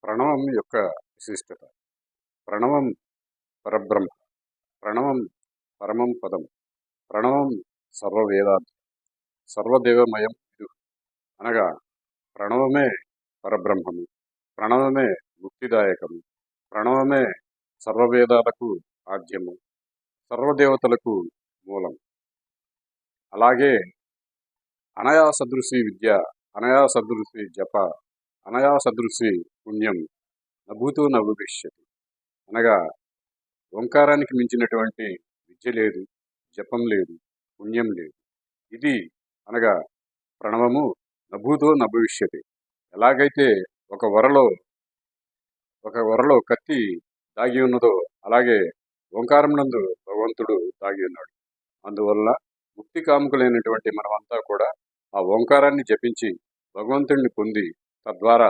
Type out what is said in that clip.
ప్రణవం యొక్క విశిష్టత. ప్రణవం పరబ్రహ్మ, ప్రణవం పరమం పదం, ప్రణవం సర్వవేదాంతం, సర్వదేవమయం ఇది. అనగా ప్రణవమే పరబ్రహ్మము, ప్రణవమే ముక్తిదాయకము, ప్రణవమే సర్వవేదాలకు ఆద్యము, సర్వదేవతలకు మూలం. అలాగే అనయా సదృశి విద్య, అనయా సదృశి జప, అనయా సదృశి పుణ్యం నభూతో నభవిష్యతి. అనగా ఓంకారానికి మించినటువంటి విద్య లేదు, జపం లేదు, పుణ్యం లేదు. ఇది అనగా ప్రణవము నభూతో నభవిష్యతి. ఎలాగైతే ఒక వరలో కత్తి దాగి ఉన్నదో అలాగే ఓంకారం నందు భగవంతుడు దాగి ఉన్నాడు. అందువల్ల ముక్తి కాముకులైనటువంటి మనమంతా కూడా ఆ ఓంకారాన్ని జపించి భగవంతుడిని పొంది తద్వారా